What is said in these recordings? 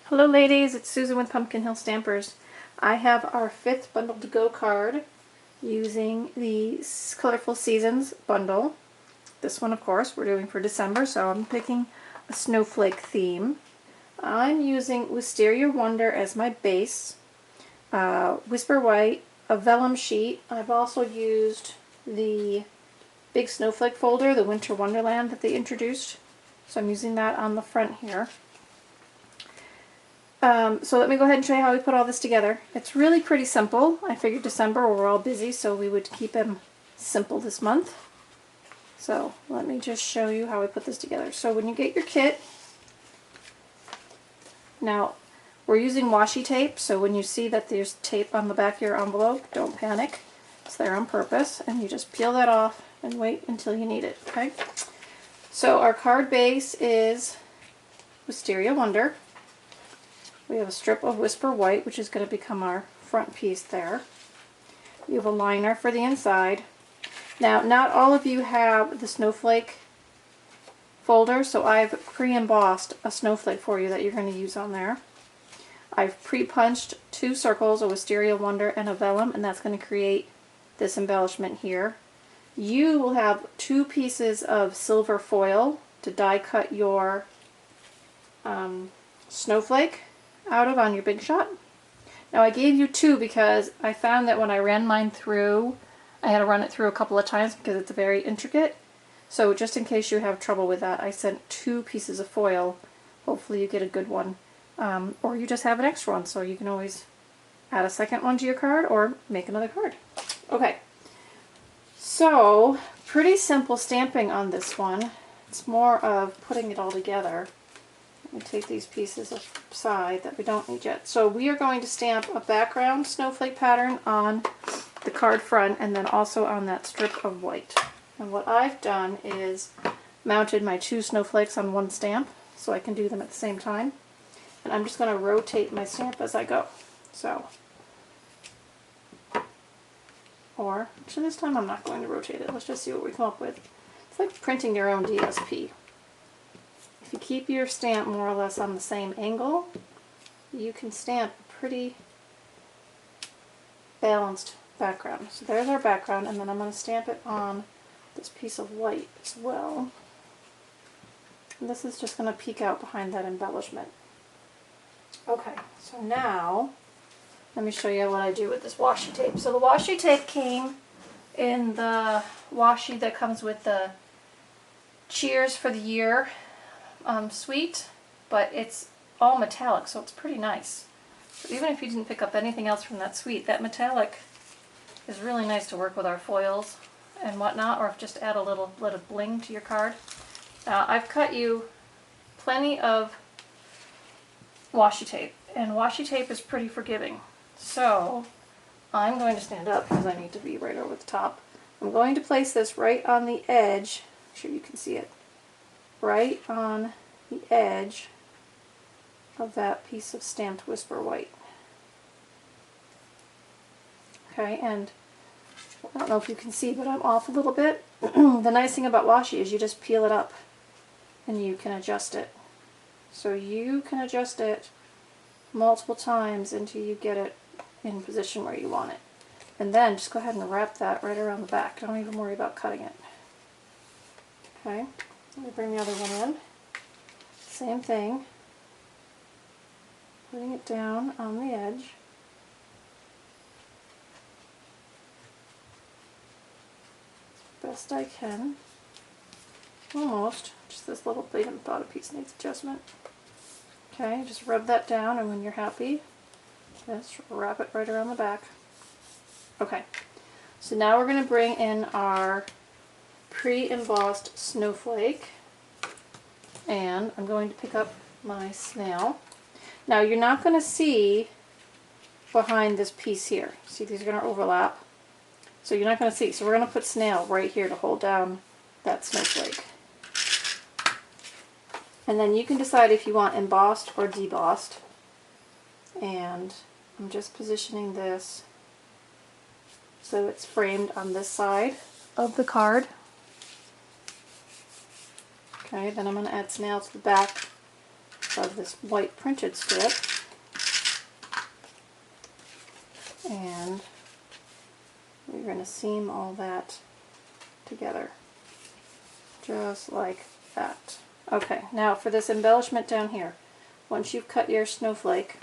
Hello ladies, it's Susan with Pumpkin Hill Stampers. I have our 5th Bundle to Go card using the Colorful Seasons bundle. This one, of course, we're doing for December, so I'm picking a snowflake theme. I'm using Wisteria Wonder as my base, Whisper White, a vellum sheet. I've also used the big snowflake folder, the Winter Wonderland that they introduced, so I'm using that on the front here. So let me go ahead and show you how we put all this together. It's really pretty simple. I figured December we're all busy, so we would keep them simple this month. So let me just show you how we put this together. So when you get your kit, now we're using washi tape, so when you see that there's tape on the back of your envelope, don't panic. It's there on purpose, and you just peel that off and wait until you need it, okay? So our card base is Wisteria Wonder. We have a strip of Whisper White, which is going to become our front piece there. You have a liner for the inside. Now, not all of you have the snowflake folder, so I've pre-embossed a snowflake for you that you're going to use on there. I've pre-punched 2 circles, a Wisteria Wonder and a vellum, and that's going to create this embellishment here. You will have 2 pieces of silver foil to die cut your snowflake out of on your Big Shot. Now I gave you 2 because I found that when I ran mine through, I had to run it through a couple of times because it's very intricate. So just in case you have trouble with that, I sent 2 pieces of foil. Hopefully you get a good one. Or you just have an extra one, so you can always add a second one to your card or make another card. Okay, so pretty simple stamping on this one. It's more of putting it all together. Let me take these pieces aside that we don't need yet. So we are going to stamp a background snowflake pattern on the card front and then also on that strip of white. And what I've done is mounted my 2 snowflakes on one stamp so I can do them at the same time. And I'm just going to rotate my stamp as I go. So, or actually this time I'm not going to rotate it. Let's just see what we come up with. It's like printing your own DSP. If you keep your stamp more or less on the same angle, you can stamp a pretty balanced background. So there's our background, and then I'm going to stamp it on this piece of white as well. And this is just going to peek out behind that embellishment. Okay, so now let me show you what I do with this washi tape. So the washi tape came in the washi that comes with the Cheers for the Year suite, but it's all metallic, so it's pretty nice. So even if you didn't pick up anything else from that suite, that metallic is really nice to work with our foils and whatnot, or just add a little bit of bling to your card. Now I've cut you plenty of washi tape, and washi tape is pretty forgiving. So I'm going to stand up because I need to be right over the top. I'm going to place this right on the edge, make sure you can see it, right on the edge of that piece of stamped Whisper White. Okay, and I don't know if you can see, but I'm off a little bit. The nice thing about washi is you just peel it up and you can adjust it. So you can adjust it multiple times until you get it in position where you want it. And then just go ahead and wrap that right around the back. Don't even worry about cutting it. Okay, let me bring the other one in. Same thing. Putting it down on the edge. Best I can. Almost. Just this little bottom piece needs adjustment. Okay, just rub that down, and when you're happy, just wrap it right around the back. Okay, so now we're going to bring in our pre-embossed snowflake, and I'm going to pick up my snail. Now you're not going to see behind this piece here. See, these are going to overlap. So you're not going to see. So we're going to put snail right here to hold down that snowflake. And then you can decide if you want embossed or debossed. And I'm just positioning this so it's framed on this side of the card. Okay, then I'm going to add snail to the back of this white printed strip. And we're going to seam all that together. Just like that. Okay, now for this embellishment down here. Once you've cut your snowflake,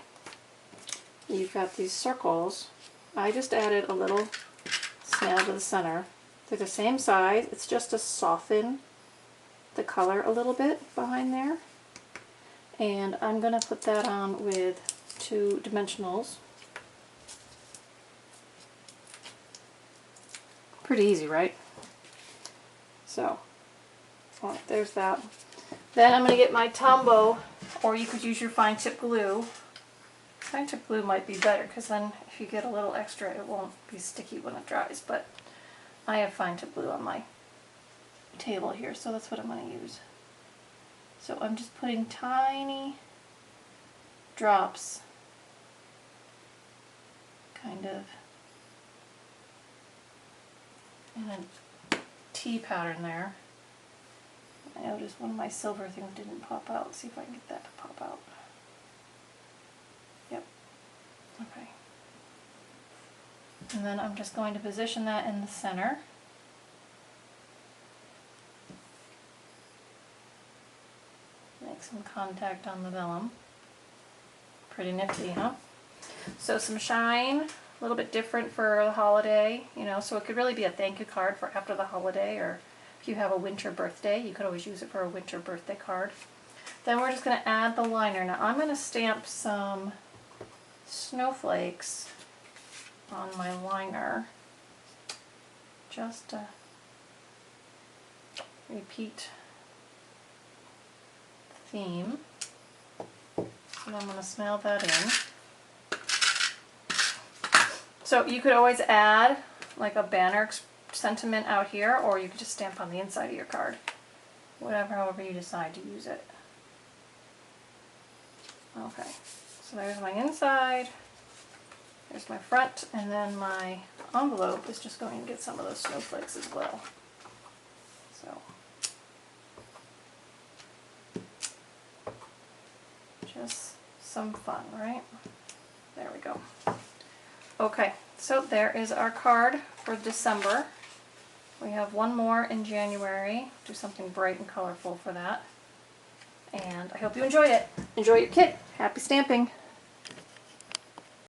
you've got these circles. I just added a little snail to the center. They're the same size, it's just to soften the color a little bit behind there. And I'm going to put that on with 2 dimensionals. Pretty easy, right? So, there's that. Then I'm going to get my Tombow, or you could use your fine tip glue. Fine tip glue might be better, because then if you get a little extra it won't be sticky when it dries, but I have fine tip glue on my table here, so that's what I'm going to use. So I'm just putting tiny drops, kind of in a T pattern there. I noticed one of my silver things didn't pop out. Let's see if I can get that to pop out. Yep. Okay. And then I'm just going to position that in the center. Make some contact on the vellum. Pretty nifty, huh? So some shine, a little bit different for the holiday, you know, so it could really be a thank you card for after the holiday, or if you have a winter birthday, you could always use it for a winter birthday card. Then we're just going to add the liner. Now I'm going to stamp some snowflakes on my liner, just to repeat the theme. And I'm going to smell that in. So you could always add like a banner sentiment out here, or you could just stamp on the inside of your card. Whatever, however you decide to use it. Okay, so there's my inside, there's my front, and then my envelope is just going to get some of those snowflakes as well. So, just some fun, right? There we go. Okay, so there is our card for December. We have one more in January. Do something bright and colorful for that. And I hope you enjoy it. Enjoy your kit. Happy stamping.